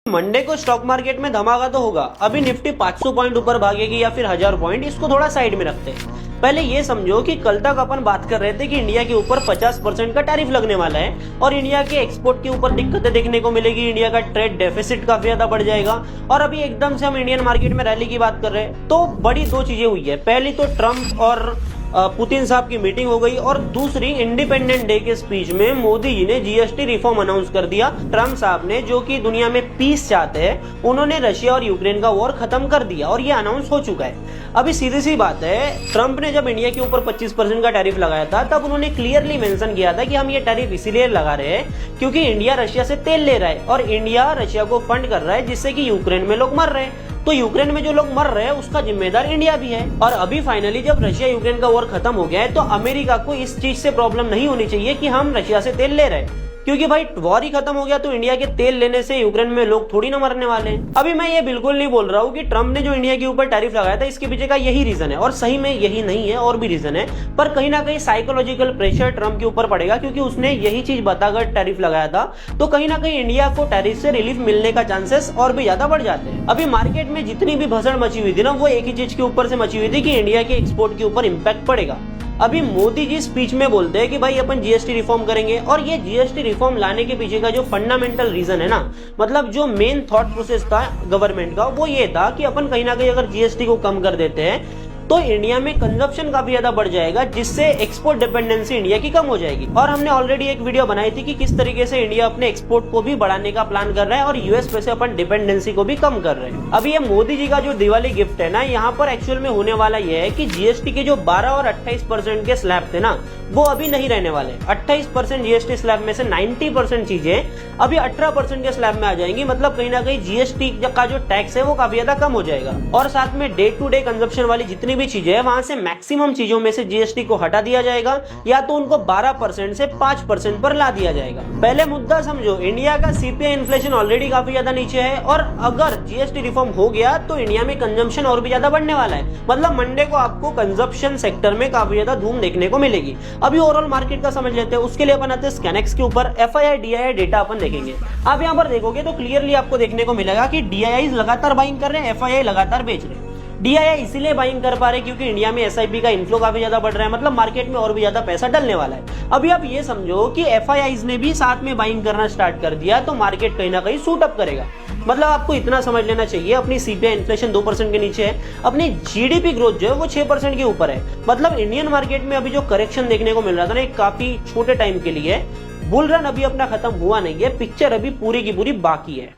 Monday को stock market में धमाका तो होगा। अभी निफ्टी 500 पॉइंट ऊपर भागेगी या फिर 1000 पॉइंट, इसको थोड़ा साइड में रखते हैं। पहले ये समझो कि कल तक अपन बात कर रहे थे कि इंडिया के ऊपर 50% का टैरिफ लगने वाला है और इंडिया के एक्सपोर्ट के ऊपर दिक्कतें देखने को मिलेगी, इंडिया का ट्रेड डेफिसिट काफी ज्यादा बढ़ जाएगा। और अभी एकदम से हम इंडियन मार्केट में रैली की बात कर रहे हैं। तो बड़ी दो चीजें हुई है, पहली तो ट्रम्प और पुतिन साहब की मीटिंग हो गई और दूसरी इंडिपेंडेंट डे के स्पीच में मोदी जी ने जीएसटी रिफॉर्म अनाउंस कर दिया। ट्रम्प साहब ने, जो कि दुनिया में पीस चाहते हैं, उन्होंने रशिया और यूक्रेन का वॉर खत्म कर दिया और ये अनाउंस हो चुका है। अभी सीधी सी बात है, ट्रम्प ने जब इंडिया के ऊपर 25% का टैरिफ लगाया था तब उन्होंने क्लियरली मेंशन किया था कि हम ये टैरिफ इसीलिए लगा रहे हैं क्योंकि इंडिया रशिया से तेल ले रहा है और इंडिया रशिया को फंड कर रहा है जिससे कि यूक्रेन में लोग मर रहे हैं। तो यूक्रेन में जो लोग मर रहे हैं उसका जिम्मेदार इंडिया भी है। और अभी फाइनली जब रशिया यूक्रेन का वॉर खत्म हो गया है तो अमेरिका को इस चीज से प्रॉब्लम नहीं होनी चाहिए कि हम रशिया से तेल ले रहे हैं, क्योंकि भाई वॉर ही खत्म हो गया तो इंडिया के तेल लेने से यूक्रेन में लोग थोड़ी ना मरने वाले हैं। अभी मैं ये बिल्कुल नहीं बोल रहा हूँ कि ट्रम्प ने जो इंडिया के ऊपर टैरिफ लगाया था इसके पीछे का यही रीजन है, और सही में यही नहीं है, और भी रीजन है। पर कहीं ना कहीं साइकोलॉजिकल प्रेशर ट्रम्प के ऊपर पड़ेगा क्योंकि उसने यही चीज बताकर टैरिफ लगाया था। तो कहीं ना कहीं इंडिया को टैरिफ से रिलीफ मिलने का चांसेस और भी ज्यादा बढ़ जाते हैं। अभी मार्केट में जितनी भी भसड़ मची हुई थी ना, वो एक ही चीज के ऊपर से मची हुई थी कि इंडिया के एक्सपोर्ट के ऊपर इंपैक्ट पड़ेगा। अभी मोदी जी स्पीच में बोलते हैं कि भाई अपन जीएसटी रिफॉर्म करेंगे, और ये जीएसटी रिफॉर्म लाने के पीछे का जो फंडामेंटल रीजन है ना, मतलब जो मेन थॉट प्रोसेस था गवर्नमेंट का, वो ये था कि अपन कहीं ना कहीं अगर जीएसटी को कम कर देते हैं तो इंडिया में कंजप्शन काफी ज्यादा बढ़ जाएगा, जिससे एक्सपोर्ट डिपेंडेंसी इंडिया की कम हो जाएगी। और हमने ऑलरेडी एक वीडियो बनाई थी कि किस तरीके से इंडिया अपने एक्सपोर्ट को भी बढ़ाने का प्लान कर रहा है और यूएस पे से अपन डिपेंडेंसी को भी कम कर रहे हैं। अभी ये मोदी जी का जो दिवाली गिफ्ट है ना, यहाँ पर एक्चुअल में होने वाला ये है कि जीएसटी के जो 12 और 28% के स्लैब थे ना, वो अभी नहीं रहने वाले। 28% जीएसटी स्लैब में से 90% चीजें अभी 18% के स्लैब में आ जाएंगी। मतलब कहीं ना कहीं जीएसटी का जो टैक्स है वो काफी ज्यादा कम हो जाएगा। और साथ में डे टू डे कंजप्शन वाली जितनी भी चीजें हैं, वहां से मैक्सिमम चीजों में से जीएसटी को हटा दिया जाएगा या तो उनको 12% से 5% पर ला दिया जाएगा। पहले मुद्दा समझो, इंडिया का सीपीआई इन्फ्लेशन ऑलरेडी काफी ज्यादा नीचे है और अगर जीएसटी रिफॉर्म हो गया तो इंडिया में कंजम्पशन और भी ज्यादा बढ़ने वाला है। मतलब मंडे को आपको कंजप्शन सेक्टर में काफी ज्यादा धूम देखने को मिलेगी। अभी ओवरऑल मार्केट का समझ लेते हैं, उसके लिए अपन आते हैं स्कैनेक्स के ऊपर। एफआईआई डीआईआई डेटा अपन देखेंगे। आप यहाँ पर देखोगे तो क्लियरली आपको देखने को मिलेगा कि डीआईआई लगातार बाइंग कर रहे हैं, एफआईआई लगातार बेच रहे हैं। डीआईआई इसीलिए बाइंग कर पा रहे क्योंकि इंडिया में एसआईपी का इन्फ्लो काफी ज्यादा बढ़ रहा है, मतलब मार्केट में और भी ज्यादा पैसा डलने वाला है। अभी आप ये समझो कि एफआईआईज ने भी साथ में बाइंग करना स्टार्ट कर दिया तो मार्केट कहीं ना कहीं सूट अप करेगा। मतलब आपको इतना समझ लेना चाहिए, अपनी सीपीआई इन्फ्लेशन 2% के नीचे है, अपनी जीडीपी ग्रोथ जो है वो 6% के ऊपर है। मतलब इंडियन मार्केट में अभी जो करेक्शन देखने को मिल रहा था ना, एक काफी छोटे टाइम के लिए, बुल रन अभी अपना खत्म हुआ नहीं है, पिक्चर अभी पूरी की पूरी बाकी है।